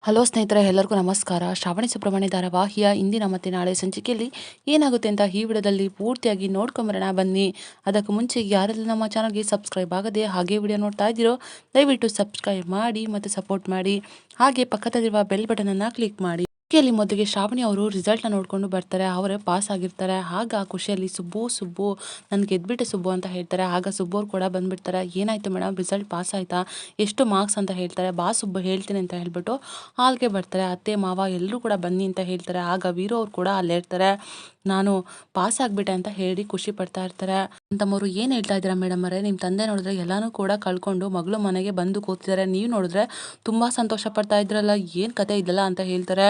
Hello ಸ್ನೇಹಿತರೆ, ಎಲ್ಲರಿಗೂ ನಮಸ್ಕಾರ. ಶ್ರಾವಣಿ ಸುಬ್ರಹ್ಮಣ್ಯ ಧಾರಾವಾಹಿಯ ಇಂದಿನ ಮತ್ತು ನಾಳೆ ಸಂಚಿಕೆಯಲ್ಲಿ ಏನಾಗುತ್ತೆ ಅಂತ ಈ ವಿಡಿಯೋದಲ್ಲಿ ಪೂರ್ತಿಯಾಗಿ ನೋಡ್ಕೊಂಬರೋಣ ಬನ್ನಿ. ಅದಕ್ಕೂ ಮುಂಚೆ ಯಾರೆಲ್ಲ ನಮ್ಮ ಚಾನಲ್ಗೆ ಸಬ್ಸ್ಕ್ರೈಬ್ ಆಗದೆ ಹಾಗೆ ವಿಡಿಯೋ ನೋಡ್ತಾ ಇದ್ದೀರೋ ದಯವಿಟ್ಟು ಸಬ್ಸ್ಕ್ರೈಬ್ ಮಾಡಿ ಮತ್ತು ಸಪೋರ್ಟ್ ಮಾಡಿ. ಹಾಗೆ ಪಕ್ಕದಲ್ಲಿರುವ ಬೆಲ್ ಬಟನನ್ನು ಕ್ಲಿಕ್ ಮಾಡಿ. ಖುಷಿಯಲ್ಲಿ ಮೊದಲಿಗೆ ಶ್ರಾವಣಿ ಅವರು ರಿಸಲ್ಟ್ನ ನೋಡ್ಕೊಂಡು ಬರ್ತಾರೆ. ಅವರೇ ಪಾಸ್ ಆಗಿರ್ತಾರೆ. ಆಗ ಖುಷಿಯಲ್ಲಿ ಸುಬ್ಬು ನಾನು ಗೆದ್ಬಿಟ್ಟೆ ಸುಬ್ಬು ಅಂತ ಹೇಳ್ತಾರೆ. ಆಗ ಸುಬ್ಬು ಅವ್ರು ಕೂಡ ಬಂದ್ಬಿಡ್ತಾರೆ. ಏನಾಯ್ತು ಮೇಡಮ್, ರಿಸಲ್ಟ್ ಪಾಸ್ ಆಯ್ತಾ, ಎಷ್ಟು ಮಾರ್ಕ್ಸ್ ಅಂತ ಹೇಳ್ತಾರೆ. ಬಾ ಸುಬ್ಬು ಹೇಳ್ತೀನಿ ಅಂತ ಹೇಳ್ಬಿಟ್ಟು ಹಾಲ್ಗೆ ಬರ್ತಾರೆ. ಅತ್ತೆ ಮಾವ ಎಲ್ಲರೂ ಕೂಡ ಬನ್ನಿ ಅಂತ ಹೇಳ್ತಾರೆ. ಆಗ ವೀರು ಅವ್ರು ಕೂಡ ಅಲ್ಲೇ ಇರ್ತಾರೆ. ನಾನು ಪಾಸ್ ಆಗಿಬಿಟ್ಟೆ ಅಂತ ಹೇಳಿ ಖುಷಿ ಪಡ್ತಾ ಇರ್ತಾರೆ. ಅಂತಮ್ಮವರು ಏನು ಹೇಳ್ತಾ ಇದ್ದೀರಾ ಮೇಡಮ್ ಅವರೇ, ನಿಮ್ಮ ತಂದೆ ನೋಡಿದ್ರೆ ಎಲ್ಲಾನು ಕೂಡ ಕಳ್ಕೊಂಡು ಮಗಳು ಮನೆಗೆ ಬಂದು ಕೂತಿದ್ದಾರೆ, ನೀವು ನೋಡಿದ್ರೆ ತುಂಬ ಸಂತೋಷ ಪಡ್ತಾ ಇದ್ರಲ್ಲ, ಏನು ಕತೆ ಇದೆಲ್ಲ ಅಂತ ಹೇಳ್ತಾರೆ.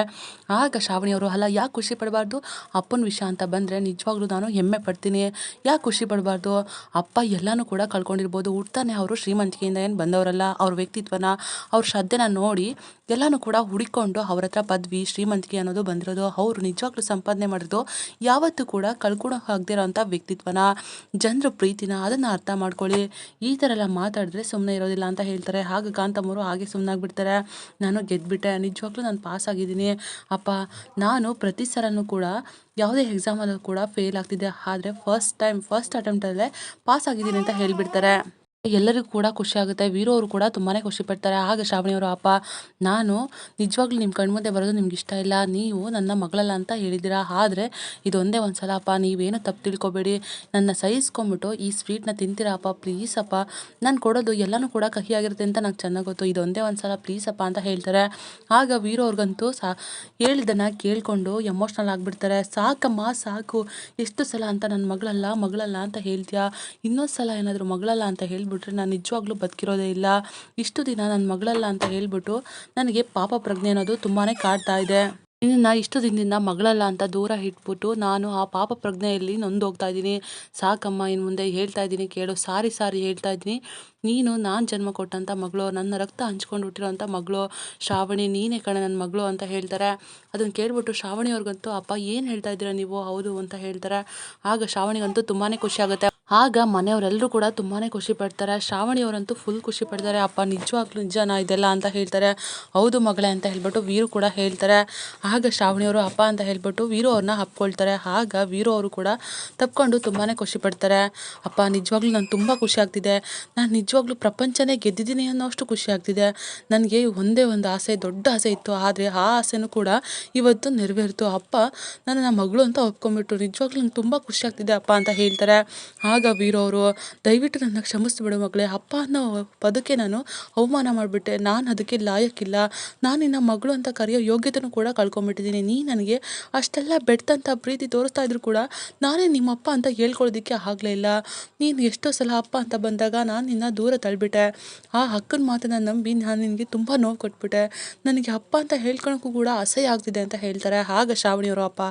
ಆಗ ಶ್ರಾವಣಿ ಅವರು, ಅಲ್ಲ ಯಾಕೆ ಖುಷಿ ಪಡಬಾರ್ದು, ಅಪ್ಪನ ವಿಷಯ ಅಂತ ಬಂದರೆ ನಿಜವಾಗ್ಲೂ ನಾನು ಹೆಮ್ಮೆ ಪಡ್ತೀನಿ. ಯಾಕೆ ಖುಷಿ ಪಡಬಾರ್ದು, ಅಪ್ಪ ಎಲ್ಲಾನು ಕೂಡ ಕಳ್ಕೊಂಡಿರ್ಬೋದು, ಹುಡ್ತಾನೆ ಅವರು ಶ್ರೀಮಂತಿಕೆಯಿಂದ ಏನು ಬಂದವರಲ್ಲ. ಅವ್ರ ವ್ಯಕ್ತಿತ್ವನ, ಅವ್ರ ಶ್ರದ್ಧೆನ ನೋಡಿ ಎಲ್ಲನೂ ಕೂಡ ಹುಡುಕೊಂಡು ಅವ್ರ ಹತ್ರ ಪದವಿ ಶ್ರೀಮಂತಿಕೆ ಅನ್ನೋದು ಬಂದಿರೋದು. ಅವರು ನಿಜವಾಗ್ಲೂ ಸಂಪಾದನೆ ಮಾಡಿರೋದು ಯಾವತ್ತೂ ಕೂಡ ಕಳ್ಕೊಳೋ ಆಗದಿರೋ ಅಂಥ ವ್ಯಕ್ತಿತ್ವನ, ಜನರ ಪ್ರೀತಿನ, ಅದನ್ನು ಅರ್ಥ ಮಾಡ್ಕೊಳ್ಳಿ. ಈ ಥರ ಎಲ್ಲ ಮಾತಾಡಿದ್ರೆ ಸುಮ್ಮನೆ ಇರೋದಿಲ್ಲ ಅಂತ ಹೇಳ್ತಾರೆ. ಆಗ ಕಾಂತಮ್ಮರು ಹಾಗೆ ಸುಮ್ಮನಾಗ್ಬಿಡ್ತಾರೆ. ನಾನು ಗೆದ್ಬಿಟ್ಟೆ, ನಿಜವಾಗ್ಲೂ ನಾನು ಪಾಸ್ ಆಗಿದ್ದೀನಿ ಅಪ್ಪ. ನಾನು ಪ್ರತಿ ಸಲನೂ ಕೂಡ ಯಾವುದೇ ಎಕ್ಸಾಮಲ್ಲೂ ಕೂಡ ಫೇಲ್ ಆಗ್ತಿದ್ದೆ, ಆದರೆ ಫಸ್ಟ್ ಅಟೆಂಪ್ಟಲ್ಲೇ ಪಾಸ್ ಆಗಿದ್ದೀನಿ ಅಂತ ಹೇಳಿಬಿಡ್ತಾರೆ. ಎಲ್ಲರಿಗೂ ಕೂಡ ಖುಷಿ ಆಗುತ್ತೆ. ವೀರು ಅವರು ಕೂಡ ತುಂಬಾ ಖುಷಿ ಪಡ್ತಾರೆ. ಆಗ ಶ್ರಾವಣಿ ಅವರು, ಅಪ್ಪ ನಾನು ನಿಜವಾಗ್ಲೂ ನಿಮ್ಮ ಕಣ್ಮುಂದೆ ಬರೋದು ನಿಮ್ಗೆ ಇಷ್ಟ ಇಲ್ಲ, ನೀವು ನನ್ನ ಮಗಳಲ್ಲ ಅಂತ ಹೇಳಿದ್ದೀರಾ, ಆದರೆ ಇದೊಂದೇ ಒಂದು ಸಲ ಅಪ್ಪ, ನೀವೇನು ತಪ್ಪು ತಿಳ್ಕೊಬೇಡಿ, ನನ್ನ ಸಹಿಸ್ಕೊಂಬಿಟ್ಟು ಈ ಸ್ವೀಟ್ನ ತಿಂತೀರಾ ಅಪ್ಪ, ಪ್ಲೀಸ್ ಅಪ್ಪ, ನಾನು ಕೊಡೋದು ಎಲ್ಲನೂ ಕೂಡ ಕಹಿಯಾಗಿರುತ್ತೆ ಅಂತ ನಂಗೆ ಚೆನ್ನಾಗಿ ಗೊತ್ತು, ಇದೊಂದೇ ಒಂದು ಸಲ ಪ್ಲೀಸ್ ಅಪ್ಪ ಅಂತ ಹೇಳ್ತಾರೆ. ಆಗ ವೀರು ಅವ್ರಿಗಂತೂ ಹೇಳಿದ್ದನ್ನು ಕೇಳಿಕೊಂಡು ಎಮೋಷ್ನಲ್ ಆಗಿಬಿಡ್ತಾರೆ. ಸಾಕಮ್ಮ ಸಾಕು, ಎಷ್ಟು ಸಲ ಅಂತ ನನ್ನ ಮಗಳಲ್ಲ ಅಂತ ಹೇಳ್ತೀಯಾ, ಇನ್ನೊಂದು ಸಲ ಏನಾದರೂ ಮಗಳಲ್ಲ ಅಂತ ಹೇಳ್ಬಿಟ್ರೆ ನಾನು ನಿಜವಾಗ್ಲೂ ಬದುಕಿರೋದೇ ಇಲ್ಲ. ಇಷ್ಟು ದಿನ ನನ್ನ ಮಗಳಲ್ಲ ಅಂತ ಹೇಳ್ಬಿಟ್ಟು ನನಗೆ ಪಾಪ ಪ್ರಜ್ಞೆ ಅನ್ನೋದು ತುಂಬಾ ಕಾಡ್ತಾ ಇದೆ. ನಿನ್ನ ಇಷ್ಟು ದಿನದಿಂದ ಮಗಳಲ್ಲ ಅಂತ ದೂರ ಇಟ್ಬಿಟ್ಟು ನಾನು ಆ ಪಾಪ ಪ್ರಜ್ಞೆಯಲ್ಲಿ ನೊಂದೋಗ್ತಾ ಇದ್ದೀನಿ. ಸಾಕಮ್ಮ, ಇನ್ನು ಮುಂದೆ ಹೇಳ್ತಾ ಇದ್ದೀನಿ ಕೇಳು, ಸಾರಿ ಹೇಳ್ತಾ ಇದ್ದೀನಿ. ನೀನು ನಾನು ಜನ್ಮ ಕೊಟ್ಟಂಥ ಮಗಳು, ನನ್ನ ರಕ್ತ ಹಂಚ್ಕೊಂಡು ಹುಟ್ಟಿರೋಂಥ ಮಗಳು ಶ್ರಾವಣಿ, ನೀನೇ ಕಣೆ ನನ್ನ ಮಗಳು ಅಂತ ಹೇಳ್ತಾರೆ. ಅದನ್ನು ಕೇಳ್ಬಿಟ್ಟು ಶ್ರಾವಣಿ ಅವ್ರಿಗಂತೂ, ಅಪ್ಪ ಏನು ಹೇಳ್ತಾ ಇದ್ದೀರಾ ನೀವು, ಹೌದು ಅಂತ ಹೇಳ್ತಾರೆ. ಆಗ ಶ್ರಾವಣಿಗಂತೂ ತುಂಬಾ ಖುಷಿ ಆಗುತ್ತೆ. ಆಗ ಮನೆಯವರೆಲ್ಲರೂ ಕೂಡ ತುಂಬಾ ಖುಷಿ ಪಡ್ತಾರೆ. ಶ್ರಾವಣಿ ಅವರಂತೂ ಫುಲ್ ಖುಷಿ ಪಡ್ತಾರೆ. ಅಪ್ಪ ನಿಜವಾಗ್ಲೂ ನಿಜನಾ ಇದೆಲ್ಲ ಅಂತ ಹೇಳ್ತಾರೆ. ಹೌದು ಮಗಳೇ ಅಂತ ಹೇಳ್ಬಿಟ್ಟು ವೀರು ಕೂಡ ಹೇಳ್ತಾರೆ. ಆಗ ಶ್ರಾವಣಿಯವರು ಅಪ್ಪ ಅಂತ ಹೇಳ್ಬಿಟ್ಟು ವೀರು ಅವ್ರನ್ನ ಹಪ್ಕೊಳ್ತಾರೆ. ಆಗ ವೀರು ಅವರು ಕೂಡ ತಪ್ಕೊಂಡು ತುಂಬಾ ಖುಷಿ ಪಡ್ತಾರೆ. ಅಪ್ಪ ನಿಜವಾಗ್ಲೂ ನಾನು ತುಂಬ ಖುಷಿ ಆಗ್ತಿದೆ, ನಾನು ನಿಜವಾಗ್ಲೂ ಪ್ರಪಂಚನೇ ಗೆದ್ದಿದ್ದೀನಿ ಅನ್ನೋಷ್ಟು ಖುಷಿ ಆಗ್ತಿದೆ. ನನಗೆ ಒಂದೇ ಒಂದು ಆಸೆ, ದೊಡ್ಡ ಆಸೆ ಇತ್ತು, ಆದರೆ ಆ ಆಸೆನೂ ಕೂಡ ಇವತ್ತು ನೆರವೇರಿತು. ಅಪ್ಪ ನನ್ನ ಮಗಳು ಅಂತ ಒಪ್ಕೊಂಡ್ಬಿಟ್ರು, ನಿಜವಾಗ್ಲೂ ನಂಗೆ ತುಂಬ ಖುಷಿ ಆಗ್ತಿದೆ ಅಪ್ಪ ಅಂತ ಹೇಳ್ತಾರೆ. ಆಗ ವೀರು ಅವರು, ದಯವಿಟ್ಟು ನನ್ನ ಕ್ಷಮಿಸ್ಬಿಡು ಮಗಳೇ, ಅಪ್ಪ ಅನ್ನೋ ಪದಕ್ಕೆ ನಾನು ಅವಮಾನ ಮಾಡಿಬಿಟ್ಟೆ, ನಾನು ಅದಕ್ಕೆ ಲಾಯಕ್ಕಿಲ್ಲ, ನಾನು ನಿನ್ನ ಮಗಳು ಅಂತ ಕರೆಯೋ ಯೋಗ್ಯತೆಯೂ ಕೂಡ ಕಳ್ಕೊಂಡ್ಬಿಟ್ಟಿದ್ದೀನಿ. ನೀ ನನಗೆ ಅಷ್ಟೆಲ್ಲ ಬೆಡ್ತಂಥ ಪ್ರೀತಿ ತೋರಿಸ್ತಾ ಇದ್ರು ಕೂಡ ನಾನೇ ನಿಮ್ಮಪ್ಪ ಅಂತ ಹೇಳ್ಕೊಳ್ಳೋದಕ್ಕೆ ಆಗಲೇ ಇಲ್ಲ. ನೀನು ಎಷ್ಟೋ ಸಲ ಅಪ್ಪ ಅಂತ ಬಂದಾಗ ನಾನು ನಿನ್ನ ದೂರ ತಳ್ಳಿಬಿಟ್ಟೆ. ಆ ಅಕ್ಕನ ಮಾತನ್ನು ನಂಬಿ ನಾನು ನಿನಗೆ ತುಂಬ ನೋವು ಕೊಟ್ಬಿಟ್ಟೆ. ನನಗೆ ಅಪ್ಪ ಅಂತ ಹೇಳ್ಕೊಳಕ್ಕೂ ಕೂಡ ಅಸಹ್ಯ ಆಗ್ತಿದೆ ಅಂತ ಹೇಳ್ತಾರೆ. ಆಗ ಶ್ರಾವಣಿಯವರು, ಅಪ್ಪ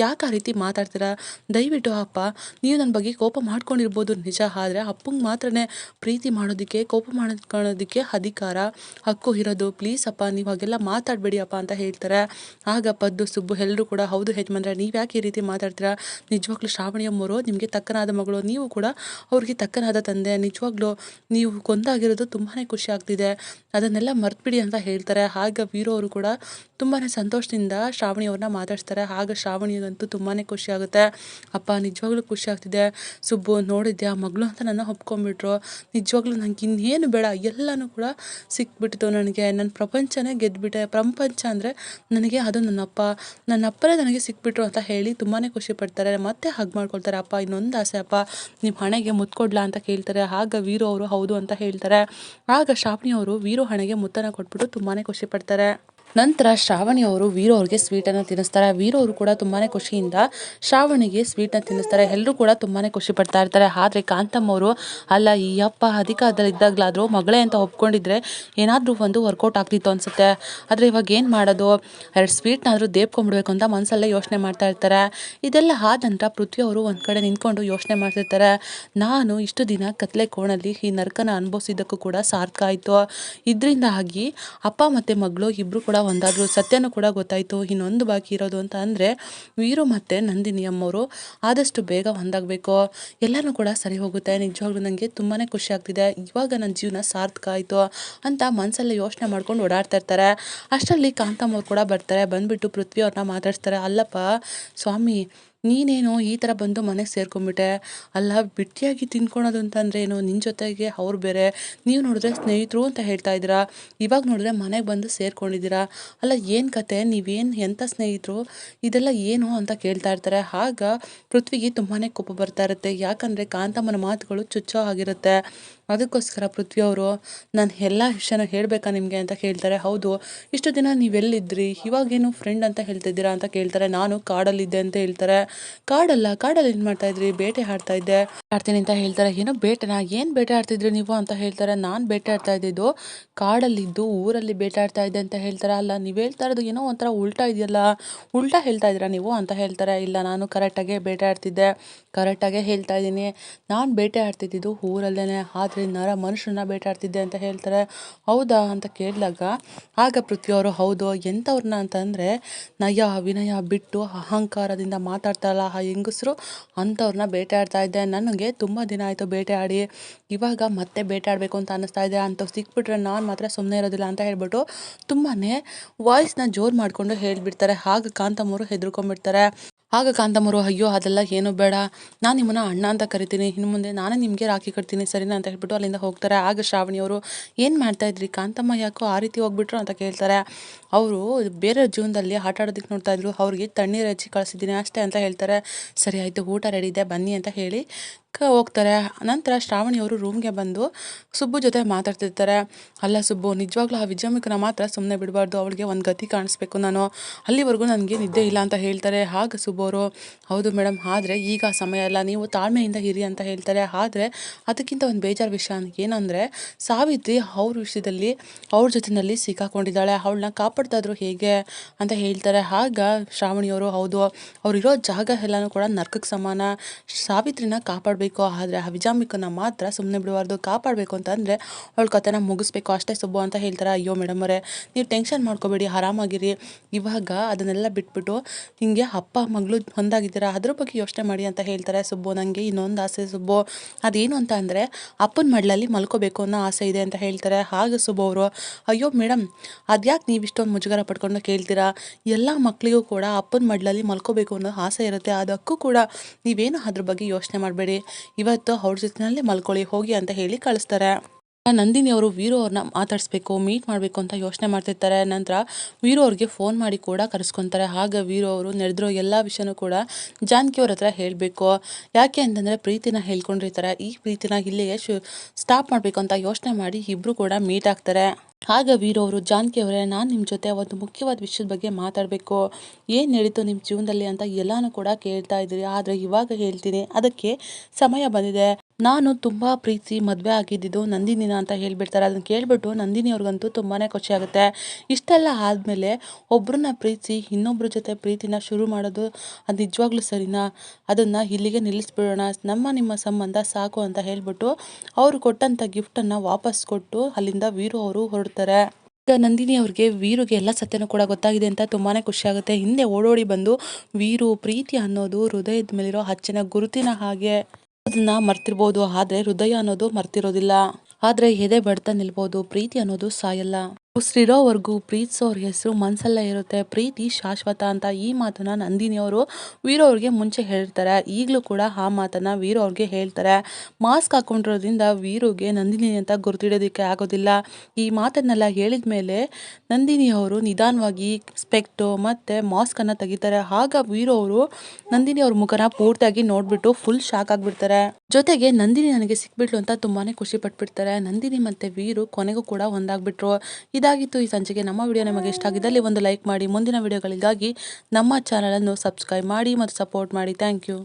ಯಾಕೆ ಆ ರೀತಿ ಮಾತಾಡ್ತೀರಾ, ದಯವಿಟ್ಟು ಅಪ್ಪ, ನೀವು ನನ್ನ ಬಗ್ಗೆ ಕೋಪ ಮಾಡ್ಕೊಂಡಿರ್ಬೋದು ನಿಜ, ಆದರೆ ಅಪ್ಪಂಗೆ ಮಾತ್ರನೇ ಪ್ರೀತಿ ಮಾಡೋದಕ್ಕೆ, ಕೋಪ ಮಾಡ್ಕೊಳ್ಳೋದಕ್ಕೆ ಅಧಿಕಾರ, ಹಕ್ಕು ಇರೋದು. ಪ್ಲೀಸ್ ಅಪ್ಪ, ನೀವು ಹಾಗೆಲ್ಲ ಮಾತಾಡಬೇಡಿ ಅಪ್ಪ ಅಂತ ಹೇಳ್ತಾರೆ. ಆಗ ಪದ್ದು ಸುಬ್ಬು ಎಲ್ಲರೂ ಕೂಡ, ಹೌದು ಯಜಮಾನ್ರೆ, ನೀವು ಯಾಕೆ ಈ ರೀತಿ ಮಾತಾಡ್ತೀರಾ, ನಿಜವಾಗ್ಲೂ ಶ್ರಾವಣಿಯಮ್ಮವರು ನಿಮಗೆ ತಕ್ಕನಾದ ಮಗಳು, ನೀವು ಕೂಡ ಅವ್ರಿಗೆ ತಕ್ಕನಾದ ತಂದೆ, ನಿಜವಾಗ್ಲೂ ನೀವು ಕೊಂದಾಗಿರೋದು ತುಂಬಾ ಖುಷಿ ಆಗ್ತಿದೆ, ಅದನ್ನೆಲ್ಲ ಮರ್ತ್ಬಿಡಿ ಅಂತ ಹೇಳ್ತಾರೆ. ಆಗ ವೀರು ಅವರು ಕೂಡ ತುಂಬಾ ಸಂತೋಷದಿಂದ ಶ್ರಾವಣಿಯವ್ರನ್ನ ಮಾತಾಡ್ತಾರೆ. ಆಗ ಶ್ರಾವಣಿಗಂತೂ ತುಂಬಾ ಖುಷಿ ಆಗುತ್ತೆ. ಅಪ್ಪ ನಿಜವಾಗ್ಲೂ ಖುಷಿ ಆಗ್ತಿದೆ ಸುಬ್ಬು, ನೋಡಿದ್ಯಾ ಮಗಳು ಅಂತ ನನ್ನ ಒಪ್ಕೊಂಡ್ಬಿಟ್ರು, ನಿಜವಾಗ್ಲೂ ನನಗೆ ಇನ್ನೇನು ಬೇಡ, ಎಲ್ಲನೂ ಕೂಡ ಸಿಕ್ಬಿಟ್ಟಿತು ನನಗೆ, ನನ್ನ ಪ್ರಪಂಚನೇ ಗೆದ್ದುಬಿಟ್ಟೆ, ಪ್ರಪಂಚ ಅಂದರೆ ನನಗೆ ಅದು ನನ್ನಪ್ಪನೇ ನನಗೆ ಸಿಕ್ಬಿಟ್ರು ಅಂತ ಹೇಳಿ ತುಂಬಾ ಖುಷಿ ಪಡ್ತಾರೆ. ಮತ್ತೆ ಹಗ್ ಮಾಡ್ಕೊಳ್ತಾರೆ. ಅಪ್ಪ ಇನ್ನೊಂದು ಆಸೆ ಅಪ್ಪ, ನಿಮ್ಮ ಹಣೆಗೆ ಮುತ್ತು ಕೊಡ್ಲಾ ಅಂತ ಕೇಳ್ತಾರೆ. ಆಗ ವೀರು ಅವರು ಹೌದು ಅಂತ ಹೇಳ್ತಾರೆ. ಆಗ ಶ್ರಾವಣಿಯವರು ವೀರು ಹಣೆಗೆ ಮುತ್ತನ್ನು ಕೊಟ್ಬಿಟ್ಟು ತುಂಬಾ ಖುಷಿ ಪಡ್ತಾರೆ. ನಂತರ ಶ್ರಾವಣಿಯವರು ವೀರು ಅವ್ರಿಗೆ ಸ್ವೀಟನ್ನು ತಿನ್ನಿಸ್ತಾರೆ. ವೀರು ಅವರು ಕೂಡ ತುಂಬಾ ಖುಷಿಯಿಂದ ಶ್ರಾವಣಿಗೆ ಸ್ವೀಟನ್ನು ತಿನ್ನಿಸ್ತಾರೆ. ಎಲ್ಲರೂ ಕೂಡ ತುಂಬಾ ಖುಷಿ ಪಡ್ತಾ ಇರ್ತಾರೆ. ಆದರೆ ಕಾಂತಮ್ಮವರು, ಅಲ್ಲ ಈ ಅಪ್ಪ ಅಧಿಕಾರದಲ್ಲಿ ಇದ್ದಾಗಲಾದರೂ ಮಗಳೇ ಅಂತ ಒಪ್ಕೊಂಡಿದ್ರೆ ಏನಾದರೂ ಒಂದು ವರ್ಕೌಟ್ ಆಗ್ತಿತ್ತು ಅನಿಸುತ್ತೆ, ಆದರೆ ಇವಾಗ ಏನು ಮಾಡೋದು, 2 ಸ್ವೀಟ್ನಾದರೂ ದೇಬ್ಕೊಂಡ್ಬಿಡ್ಬೇಕು ಅಂತ ಮನಸ್ಸಲ್ಲೇ ಯೋಚನೆ ಮಾಡ್ತಾ ಇರ್ತಾರೆ. ಇದೆಲ್ಲ ಆದ ನಂತರ ಪೃಥ್ವಿ ಅವರು ಒಂದು ಕಡೆ ನಿಂತ್ಕೊಂಡು ಯೋಚನೆ ಮಾಡ್ತಿರ್ತಾರೆ. ನಾನು ಇಷ್ಟು ದಿನ ಕತ್ಲೆ ಕೋಣಲ್ಲಿ ಈ ನರಕನ ಅನುಭವಿಸಿದ್ದಕ್ಕೂ ಕೂಡ ಸಾರ್ಥಕ ಆಯಿತು. ಇದರಿಂದಾಗಿ ಅಪ್ಪ ಮತ್ತು ಮಗಳು ಇಬ್ಬರು ಕೂಡ ಒಂದಾದ್ರು. ಸತ್ಯನೂ ಕೂಡ ಗೊತ್ತಾಯಿತು. ಇನ್ನೊಂದು ಬಾಕಿ ಇರೋದು ಅಂತ ಅಂದರೆ ವೀರು ಮತ್ತು ನಂದಿನಿ ಅಮ್ಮವರು ಆದಷ್ಟು ಬೇಗ ಒಂದಾಗಬೇಕು. ಎಲ್ಲನೂ ಕೂಡ ಸರಿ ಹೋಗುತ್ತೆ. ನಿಜವಾಗ್ಲೂ ನನಗೆ ತುಂಬಾ ಖುಷಿ ಆಗ್ತಿದೆ. ಇವಾಗ ನನ್ನ ಜೀವನ ಸಾರ್ಥಕ ಆಯಿತು ಅಂತ ಮನಸ್ಸಲ್ಲೇ ಯೋಚನೆ ಮಾಡ್ಕೊಂಡು ಓಡಾಡ್ತಾ ಇರ್ತಾರೆ. ಅಷ್ಟರಲ್ಲಿ ಕಾಂತಮ್ಮವ್ರು ಕೂಡ ಬರ್ತಾರೆ. ಬಂದುಬಿಟ್ಟು ಪೃಥ್ವಿ ಅವ್ರನ್ನ ಮಾತಾಡಿಸ್ತಾರೆ. ಅಲ್ಲಪ್ಪ ಸ್ವಾಮಿ, ನೀನೇನು ಈ ಥರ ಬಂದು ಮನೆಗೆ ಸೇರ್ಕೊಂಡ್ಬಿಟ್ಟೆ. ಅಲ್ಲ, ಬಿಟ್ಟಿಯಾಗಿ ತಿನ್ಕೊಳೋದು ಅಂತಂದ್ರೆ ಏನು? ನಿನ್ನ ಜೊತೆಗೆ ಅವ್ರು ಬೇರೆ, ನೀವು ನೋಡಿದ್ರೆ ಸ್ನೇಹಿತರು ಅಂತ ಹೇಳ್ತಾ ಇದ್ದೀರಾ. ಇವಾಗ ನೋಡಿದ್ರೆ ಮನೆಗೆ ಬಂದು ಸೇರ್ಕೊಂಡಿದ್ದೀರಾ. ಅಲ್ಲ, ಏನು ಕತೆ? ನೀವೇನು ಎಂಥ ಸ್ನೇಹಿತರು? ಇದೆಲ್ಲ ಏನು ಅಂತ ಕೇಳ್ತಾ ಇರ್ತಾರೆ. ಆಗ ಪೃಥ್ವಿಗೆ ತುಂಬಾ ಕೋಪ ಬರ್ತಾ ಇರುತ್ತೆ. ಯಾಕಂದರೆ ಕಾಂತಮ್ಮನ ಮಾತುಗಳು ಚುಚ್ಚೋ ಆಗಿರುತ್ತೆ. ಅದಕ್ಕೋಸ್ಕರ ಪೃಥ್ವಿ ಅವರು, ನಾನು ಎಲ್ಲ ವಿಷಯನ ಹೇಳಬೇಕಾ ನಿಮಗೆ ಅಂತ ಕೇಳ್ತಾರೆ. ಹೌದು, ಇಷ್ಟು ದಿನ ನೀವೆಲ್ಲಿದ್ರಿ? ಇವಾಗೇನು ಫ್ರೆಂಡ್ ಅಂತ ಹೇಳ್ತಿದ್ದೀರಾ ಅಂತ ಕೇಳ್ತಾರೆ. ನಾನು ಕಾಡಲ್ಲಿದ್ದೆ ಅಂತ ಹೇಳ್ತಾರೆ. ಕಾಡಲ್ಲಿ ಏನು ಮಾಡ್ತಾ ಇದ್ರಿ? ಬೇಟೆ ಆಡ್ತಾ ಇದ್ದೆ ಆಡ್ತೀನಿ ಅಂತ ಹೇಳ್ತಾರೆ. ಏನೋ ಬೇಟೆನಾ? ಏನು ಬೇಟೆ ಆಡ್ತಿದ್ರಿ ನೀವು ಅಂತ ಹೇಳ್ತಾರೆ. ನಾನು ಬೇಟೆ ಆಡ್ತಾ ಇದ್ದಿದ್ದು ಕಾಡಲ್ಲಿದ್ದು ಊರಲ್ಲಿ ಬೇಟೆ ಆಡ್ತಾ ಇದ್ದೆ ಅಂತ ಹೇಳ್ತಾರೆ. ಅಲ್ಲ, ನೀವು ಹೇಳ್ತಾ ಇರೋದು ಏನೋ ಒಂಥರ ಉಲ್ಟಾ ಇದೆಯಲ್ಲ, ಉಲ್ಟಾ ಹೇಳ್ತಾ ಇದ್ದೀರಾ ನೀವು ಅಂತ ಹೇಳ್ತಾರೆ. ಇಲ್ಲ, ನಾನು ಕರೆಕ್ಟಾಗೆ ಬೇಟೆ ಆಡ್ತಿದ್ದೆ, ಕರೆಕ್ಟಾಗೆ ಹೇಳ್ತಾ ಇದ್ದೀನಿ. ನಾನು ಬೇಟೆ ಆಡ್ತಿದ್ದಿದ್ದು ಊರಲ್ಲೇ, ಆದರೆ ಮನುಷ್ಯರನ್ನ ಬೇಟೆ ಆಡ್ತಿದ್ದೆ ಅಂತ ಹೇಳ್ತಾರೆ. ಹೌದಾ ಅಂತ ಕೇಳಿದಾಗ ಆಗ ಪೃಥ್ವಿ ಅವರು, ಹೌದು, ಎಂಥವ್ರನ್ನ ಅಂತಂದರೆ ನಯ ವಿನಯ ಬಿಟ್ಟು ಅಹಂಕಾರದಿಂದ ಮಾತಾಡ್ತಾರಲ್ಲ ಆ ಹೆಂಗಸರು, ಅಂಥವ್ರನ್ನ ಬೇಟೆ ಆಡ್ತಾ ಇದ್ದೆ. ನನಗೆ ತುಂಬ ದಿನ ಆಯಿತು ಬೇಟೆ ಆಡಿ, ಇವಾಗ ಮತ್ತೆ ಬೇಟೆ ಆಡಬೇಕು ಅಂತ ಅನ್ನಿಸ್ತಾ ಇದೆ. ಅಂಥವ್ರು ಸಿಕ್ಬಿಟ್ರೆ ನಾನು ಮಾತ್ರ ಸುಮ್ಮನೆ ಇರೋದಿಲ್ಲ ಅಂತ ಹೇಳ್ಬಿಟ್ಟು ತುಂಬಾ ವಾಯ್ಸ್ನ ಜೋರು ಮಾಡಿಕೊಂಡು ಹೇಳಿಬಿಡ್ತಾರೆ. ಆಗ ಕಾಂತಮ್ಮವರು ಹೆದರ್ಕೊಂಡ್ಬಿಡ್ತಾರೆ. ಆಗ ಕಾಂತಮ್ಮರು, ಅಯ್ಯೋ ಅದೆಲ್ಲ ಏನು ಬೇಡ, ನಾನು ನಿಮ್ಮನ್ನ ಅಣ್ಣ ಅಂತ ಕರಿತೀನಿ, ಇನ್ನು ಮುಂದೆ ನಾನೇ ನಿಮಗೆ ರಾಖಿ ಕಟ್ತೀನಿ ಸರಿನಾ ಅಂತ ಹೇಳ್ಬಿಟ್ಟು ಅಲ್ಲಿಂದ ಹೋಗ್ತಾರೆ. ಆಗ ಶ್ರಾವಣಿಯವರು, ಏನು ಮಾಡ್ತಾ ಇದ್ರಿ? ಕಾಂತಮ್ಮ ಯಾಕೋ ಆ ರೀತಿ ಹೋಗ್ಬಿಟ್ರು ಅಂತ ಕೇಳ್ತಾರೆ. ಅವರು ಬೇರೆ ಜೀವನದಲ್ಲಿ ಆಟ ಆಡೋದಕ್ಕೆ ನೋಡ್ತಾ ಇದ್ರು, ಅವ್ರಿಗೆ ತಣ್ಣೀರು ಹಚ್ಚಿ ಕಳಿಸಿದ್ದೀನಿ ಅಷ್ಟೇ ಅಂತ ಹೇಳ್ತಾರೆ. ಸರಿ ಆಯಿತು, ಊಟ ರೆಡಿ ಇದೆ ಬನ್ನಿ ಅಂತ ಹೇಳಿ ಹೋಗ್ತಾರೆ. ನಂತರ ಶ್ರಾವಣಿಯವರು ರೂಮ್ಗೆ ಬಂದು ಸುಬ್ಬು ಜೊತೆ ಮಾತಾಡ್ತಿರ್ತಾರೆ. ಅಲ್ಲ ಸುಬ್ಬು, ನಿಜವಾಗ್ಲೂ ಆ ವಿಜಯಮ್ಮಕ್ಕನ ಮಾತ್ರ ಸುಮ್ಮನೆ ಬಿಡಬಾರ್ದು, ಅವಳಿಗೆ ಒಂದು ಗತಿ ಕಾಣಿಸ್ಬೇಕು ನಾನು, ಅಲ್ಲಿವರೆಗೂ ನನಗೆ ನಿದ್ದೆ ಇಲ್ಲ ಅಂತ ಹೇಳ್ತಾರೆ. ಆಗ ಸುಬ್ಬು ಅವರು, ಹೌದು ಮೇಡಮ್, ಆದರೆ ಈಗ ಸಮಯ ಅಲ್ಲ, ನೀವು ತಾಳ್ಮೆಯಿಂದ ಇರಿ ಅಂತ ಹೇಳ್ತಾರೆ. ಆದರೆ ಅದಕ್ಕಿಂತ ಒಂದು ಬೇಜಾರು ವಿಷಯ ಏನಂದರೆ, ಸಾವಿತ್ರಿ ಅವ್ರ ವಿಷಯದಲ್ಲಿ ಅವ್ರ ಜೊತೆಯಲ್ಲಿ ಸಿಕ್ಕಾಕೊಂಡಿದ್ದಾಳೆ, ಅವಳನ್ನ ಕಾಪಾಡ್ತಾ ಇದ್ರು ಹೇಗೆ ಅಂತ ಹೇಳ್ತಾರೆ. ಆಗ ಶ್ರಾವಣಿಯವರು, ಹೌದು, ಅವರಿರೋ ಜಾಗ ಎಲ್ಲನೂ ಕೂಡ ನರ್ಕಕ್ಕೆ ಸಮಾನ, ಸಾವಿತ್ರಿನ ಕಾಪಾಡಬೇಕು, ಆದರೆ ಆ ವಿಜಾಂಬಿಕನ ಮಾತ್ರ ಸುಮ್ಮನೆ ಬಿಡಬಾರ್ದು, ಕಾಪಾಡಬೇಕು ಅಂತಂದರೆ ಅವಳ ಕಥೆನ ಮುಗಿಸ್ಬೇಕು ಅಷ್ಟೇ ಸುಬ್ಬು ಅಂತ ಹೇಳ್ತಾರೆ. ಅಯ್ಯೋ ಮೇಡಮ್ ಅವರೇ, ನೀವು ಟೆನ್ಷನ್ ಮಾಡ್ಕೋಬೇಡಿ, ಆರಾಮಾಗಿರಿ, ಇವಾಗ ಅದನ್ನೆಲ್ಲ ಬಿಟ್ಬಿಟ್ಟು ಹಿಂಗೆ ಅಪ್ಪ ಮಗಳು ಒಂದಾಗಿದ್ದೀರಾ, ಅದ್ರ ಬಗ್ಗೆ ಯೋಚನೆ ಮಾಡಿ ಅಂತ ಹೇಳ್ತಾರೆ. ಸುಬ್ಬು, ನನಗೆ ಇನ್ನೊಂದು ಆಸೆ ಸುಬ್ಬು, ಅದೇನು ಅಂತ ಅಂದರೆ ಅಪ್ಪನ ಮಡ್ಲಲ್ಲಿ ಮಲ್ಕೋಬೇಕು ಅನ್ನೋ ಆಸೆ ಇದೆ ಅಂತ ಹೇಳ್ತಾರೆ. ಆಗ ಸುಬ್ಬು ಅವರು, ಅಯ್ಯೋ ಮೇಡಮ್, ಅದ್ಯಾಕೆ ನೀವು ಇಷ್ಟೊಂದು ಮುಜುಗರ ಪಡ್ಕೊಂಡು ಕೇಳ್ತೀರಾ? ಎಲ್ಲ ಮಕ್ಕಳಿಗೂ ಕೂಡ ಅಪ್ಪನ ಮಡ್ಲಲ್ಲಿ ಮಲ್ಕೋಬೇಕು ಅನ್ನೋ ಆಸೆ ಇರುತ್ತೆ, ಅದಕ್ಕೂ ಕೂಡ ನೀವೇನು ಅದ್ರ ಬಗ್ಗೆ ಯೋಚನೆ ಮಾಡಬೇಡಿ, ಇವತ್ತು ಅವ್ರ ಜೊತೆನಲ್ಲೇ ಮಲ್ಕೊಳ್ಳಿ ಹೋಗಿ ಅಂತ ಹೇಳಿ ಕಳಿಸ್ತಾರೆ. ನಂದಿನಿ ಅವರು ವೀರು ಅವ್ರನ್ನ ಮಾತಾಡಿಸ್ಬೇಕು, ಮೀಟ್ ಮಾಡಬೇಕು ಅಂತ ಯೋಚನೆ ಮಾಡ್ತಿರ್ತಾರೆ. ನಂತರ ವೀರು ಅವ್ರಿಗೆ ಫೋನ್ ಮಾಡಿ ಕೂಡ ಕರೆಸ್ಕೊತಾರೆ. ಆಗ ವೀರು ಅವರು ನಡೆದಿರೋ ಎಲ್ಲ ವಿಷಯನೂ ಕೂಡ ಜಾನಕಿ ಅವ್ರ ಹತ್ರ ಹೇಳಬೇಕು. ಯಾಕೆ ಅಂತಂದರೆ ಪ್ರೀತಿನ ಹೇಳ್ಕೊಂಡಿರ್ತಾರೆ. ಈ ಪ್ರೀತಿನ ಇಲ್ಲಿಗೆ ಸ್ಟಾಪ್ ಮಾಡಬೇಕು ಅಂತ ಯೋಚನೆ ಮಾಡಿ ಇಬ್ಬರು ಕೂಡ ಮೀಟ್ ಆಗ್ತಾರೆ. ಆಗ ವೀರು ಅವರು, ಜಾನಕಿ ಅವರೇ, ನಾನು ನಿಮ್ಮ ಜೊತೆ ಒಂದು ಮುಖ್ಯವಾದ ವಿಷಯದ ಬಗ್ಗೆ ಮಾತಾಡಬೇಕು, ಏನು ನಡೀತು ನಿಮ್ಮ ಜೀವನದಲ್ಲಿ ಅಂತ ಎಲ್ಲನೂ ಕೂಡ ಕೇಳ್ತಾ ಇದ್ದೀರಿ, ಆದರೆ ಇವಾಗ ಹೇಳ್ತೀನಿ, ಅದಕ್ಕೆ ಸಮಯ ಬಂದಿದೆ. ನಾನು ತುಂಬ ಪ್ರೀತಿ ಮದುವೆ ಆಗಿದ್ದಿದ್ದು ನಂದಿನಿನ ಅಂತ ಹೇಳ್ಬಿಡ್ತಾರೆ. ಅದನ್ನು ಕೇಳಿಬಿಟ್ಟು ನಂದಿನಿ ಅವ್ರಿಗಂತೂ ತುಂಬಾ ಖುಷಿ ಆಗುತ್ತೆ. ಇಷ್ಟೆಲ್ಲ ಆದಮೇಲೆ ಒಬ್ಬರನ್ನ ಪ್ರೀತಿಸಿ ಇನ್ನೊಬ್ಬರ ಜೊತೆ ಪ್ರೀತಿನ ಶುರು ಮಾಡೋದು ಅದು ನಿಜವಾಗ್ಲೂ ಸರಿನಾ? ಅದನ್ನು ಇಲ್ಲಿಗೆ ನಿಲ್ಲಿಸ್ಬಿಡೋಣ, ನಿಮ್ಮ ಸಂಬಂಧ ಸಾಕು ಅಂತ ಹೇಳ್ಬಿಟ್ಟು ಅವರು ಕೊಟ್ಟಂಥ ಗಿಫ್ಟನ್ನು ವಾಪಸ್ ಕೊಟ್ಟು ಅಲ್ಲಿಂದ ವೀರು ಅವರು ಹೊರಡ್ತಾರೆ. ಈಗ ನಂದಿನಿ ಅವ್ರಿಗೆ ವೀರುಗೆ ಎಲ್ಲ ಸತ್ಯನೂ ಕೂಡ ಗೊತ್ತಾಗಿದೆ ಅಂತ ತುಂಬಾ ಖುಷಿ ಆಗುತ್ತೆ. ಹಿಂದೆ ಓಡೋಡಿ ಬಂದು, ವೀರು, ಪ್ರೀತಿ ಅನ್ನೋದು ಹೃದಯದ ಮೇಲಿರೋ ಹಚ್ಚಿನ ಗುರುತಿನ ಹಾಗೆ, ಅದನ್ನ ಮರ್ತಿರ್ಬೋದು, ಆದರೆ ಹೃದಯ ಅನ್ನೋದು ಮರ್ತಿರೋದಿಲ್ಲ. ಆದರೆ ಎದೆ ಬಡ್ತಾ ನಿಲ್ಬೋದು, ಪ್ರೀತಿ ಅನ್ನೋದು ಸಾಯಲ್ಲ. ಉಸಿರಿರೋವರೆಗೂ ಪ್ರೀತಿಸೋರ ಹೆಸರು ಮನಸ್ಸಲ್ಲೇ ಇರುತ್ತೆ, ಪ್ರೀತಿ ಶಾಶ್ವತ ಅಂತ ಈ ಮಾತನ್ನ ನಂದಿನಿ ಅವರು ವೀರು ಅವ್ರಿಗೆ ಮುಂಚೆ ಹೇಳಿರ್ತಾರೆ. ಈಗಲೂ ಕೂಡ ಆ ಮಾತನ್ನ ವೀರು ಅವ್ರಿಗೆ ಹೇಳ್ತಾರೆ. ಮಾಸ್ಕ್ ಹಾಕೊಂಡಿರೋದ್ರಿಂದ ವೀರುಗೆ ನಂದಿನಿ ಅಂತ ಗುರ್ತಿಡೋದಕ್ಕೆ ಆಗೋದಿಲ್ಲ. ಈ ಮಾತನ್ನೆಲ್ಲ ಹೇಳಿದ ಮೇಲೆ ನಂದಿನಿ ಅವರು ನಿಧಾನವಾಗಿ ಸ್ಪೆಕ್ಟು ಮತ್ತು ಮಾಸ್ಕನ್ನು ತೆಗಿತಾರೆ. ಆಗ ವೀರು ಅವರು ನಂದಿನಿ ಅವ್ರ ಮುಖನ ಪೂರ್ತಿಯಾಗಿ ನೋಡ್ಬಿಟ್ಟು ಫುಲ್ ಶಾಕ್ ಆಗಿಬಿಡ್ತಾರೆ. ಜೊತೆಗೆ ನಂದಿನಿ ನನಗೆ ಸಿಕ್ಬಿಟ್ಲು ಅಂತ ತುಂಬಾ ಖುಷಿ ಪಟ್ಬಿಡ್ತಾರೆ. ನಂದಿನಿ ಮತ್ತು ವೀರು ಕೊನೆಗೂ ಕೂಡ ಒಂದಾಗ್ಬಿಟ್ರು. ಇದಾಗಿತ್ತು ಈ ಸಂಚಿಕೆ. ನಮ್ಮ ವಿಡಿಯೋ ನಿಮಗೆ ಇಷ್ಟ ಆಗಿದ್ದಲ್ಲಿ ಒಂದು ಲೈಕ್ ಮಾಡಿ, ಮುಂದಿನ ವಿಡಿಯೋಗಳಿಗಾಗಿ ನಮ್ಮ ಚಾನಲನ್ನು ಸಬ್ಸ್ಕ್ರೈಬ್ ಮಾಡಿ ಮತ್ತು ಸಪೋರ್ಟ್ ಮಾಡಿ. Thank you.